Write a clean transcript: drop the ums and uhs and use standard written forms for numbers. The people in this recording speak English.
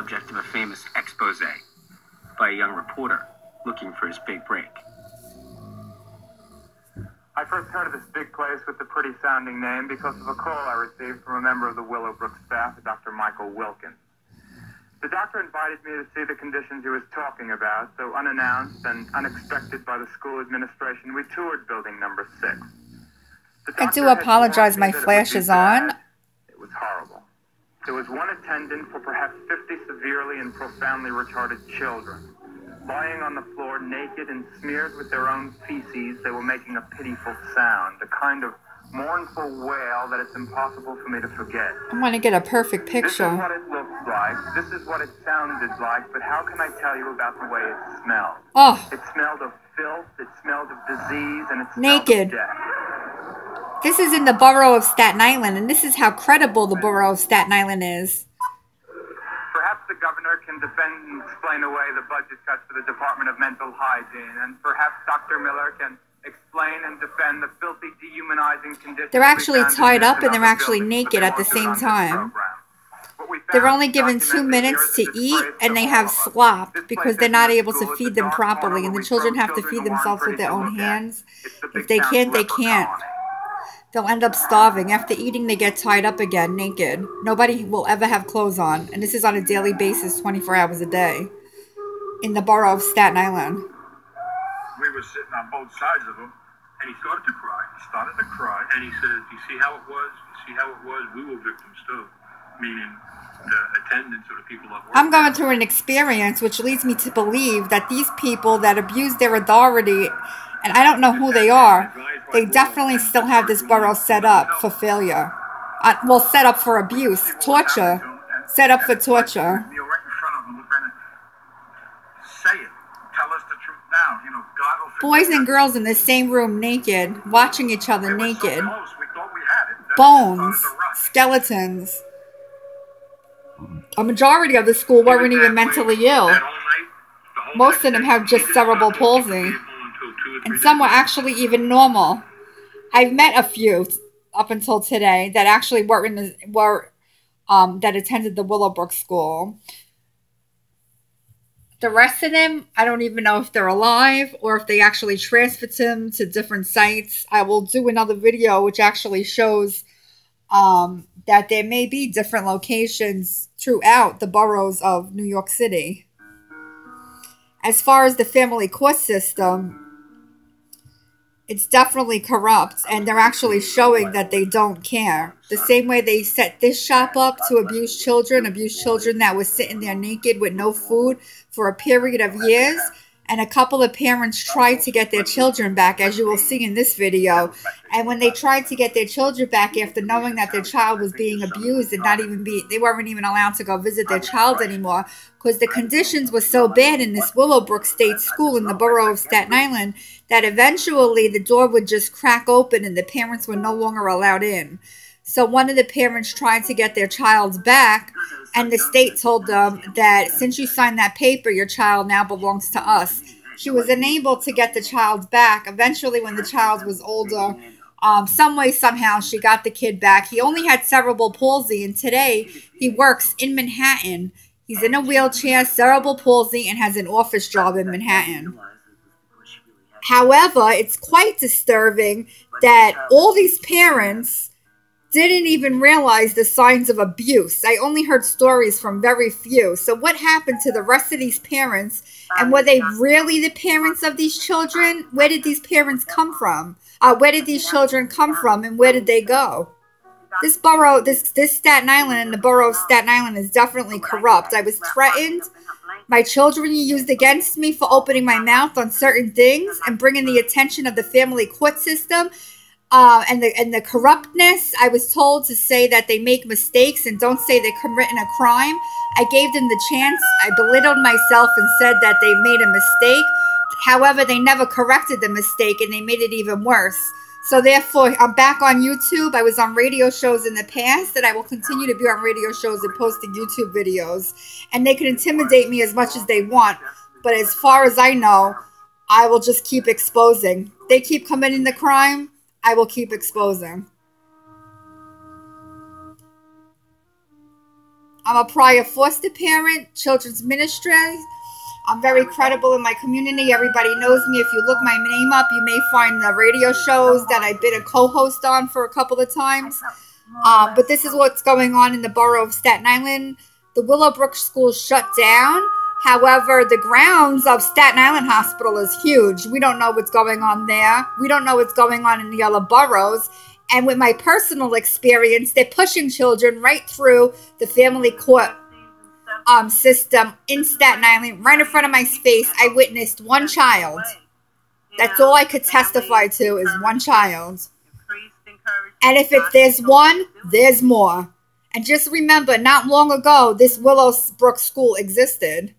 Subject of a famous expose by a young reporter looking for his big break. I first heard of this big place with the pretty sounding name because of a call I received from a member of the Willowbrook staff, Dr. Michael Wilkins. The doctor invited me to see the conditions he was talking about, so unannounced and unexpected by the school administration, we toured building number 6. I do apologize, my flash is on. It was horrible. There was one attendant for perhaps 50 severely and profoundly retarded children. Lying on the floor naked and smeared with their own feces, they were making a pitiful sound, a kind of mournful wail that it's impossible for me to forget. I want to get a perfect picture. This is what it looked like, this is what it sounded like, but how can I tell you about the way it smelled? Oh. It smelled of filth, it smelled of disease, and it smelled naked. of death. This is in the borough of Staten Island, and this is how credible the borough of Staten Island is. Perhaps the governor can defend and explain away the budget cuts for the Department of Mental Hygiene, and perhaps Dr. Miller can explain and defend the filthy, dehumanizing conditions. They're actually tied up and they're actually naked at the same time. They're only given 2 minutes to eat, and they have slop because they're not able to feed them properly, and the children have to feed themselves with their own hands. If they can't, they can't. They'll end up starving. After eating, they get tied up again, naked. Nobody will ever have clothes on. And this is on a daily basis, 24 hours a day. In the borough of Staten Island. We were sitting on both sides of him, and he started to cry. And he said, "You see how it was? You see how it was? We were victims too." Meaning the attendants or the people that work. I'm going through an experience which leads me to believe that these people that abuse their authority, and I don't know who they are, they definitely still have this borough set up for failure. Well, set up for abuse, torture, set up for torture. Boys and girls in the same room naked, watching each other naked. Bones, skeletons. A majority of the school weren't even mentally ill. Most of them have just cerebral palsy. And some were actually even normal. I've met a few up until today that actually that attended the Willowbrook school. The rest of them, I don't even know if they're alive or if they actually transferred them to different sites. I will do another video which actually shows that there may be different locations throughout the boroughs of New York City. As far as the family court system, it's definitely corrupt, and they're actually showing that they don't care. The same way they set this shop up to abuse children that were sitting there naked with no food for a period of years, and a couple of parents tried to get their children back, as you will see in this video. And when they tried to get their children back after knowing that their child was being abused and they weren't even allowed to go visit their child anymore because the conditions were so bad in this Willowbrook State School in the borough of Staten Island that eventually the door would just crack open and the parents were no longer allowed in. So one of the parents tried to get their child back, and the state told them that since you signed that paper, your child now belongs to us. She was unable to get the child back. Eventually, when the child was older, some way, somehow, she got the kid back. He only had cerebral palsy, and today he works in Manhattan. He's in a wheelchair, cerebral palsy, and has an office job in Manhattan. However, it's quite disturbing that all these parents didn't even realize the signs of abuse. I only heard stories from very few. So what happened to the rest of these parents? And were they really the parents of these children? Where did these parents come from? Where did these children come from, and where did they go? This borough, this Staten Island and the borough of Staten Island is definitely corrupt. I was threatened. My children used against me for opening my mouth on certain things and bringing the attention of the family court system. And the corruptness. I was told to say that they make mistakes and don't say they've committed a crime. I gave them the chance. I belittled myself and said that they made a mistake. However, they never corrected the mistake, and they made it even worse. So therefore, I'm back on YouTube. I was on radio shows in the past, and I will continue to be on radio shows and posting YouTube videos. And they can intimidate me as much as they want. But as far as I know, I will just keep exposing. They keep committing the crime, I will keep exposing. I'm a prior foster parent, children's ministry. I'm very credible in my community. Everybody knows me. If you look my name up, you may find the radio shows that I've been a co-host on for a couple of times. But this is what's going on in the borough of Staten Island. The Willowbrook school shut down. However, the grounds of Staten Island Hospital is huge. We don't know what's going on there. We don't know what's going on in the other boroughs. And with my personal experience, they're pushing children right through the family court system in Staten Island. Right in front of my face, I witnessed one child. That's all I could testify to is one child. And if there's one, there's more. And just remember, not long ago, this Willowbrook school existed.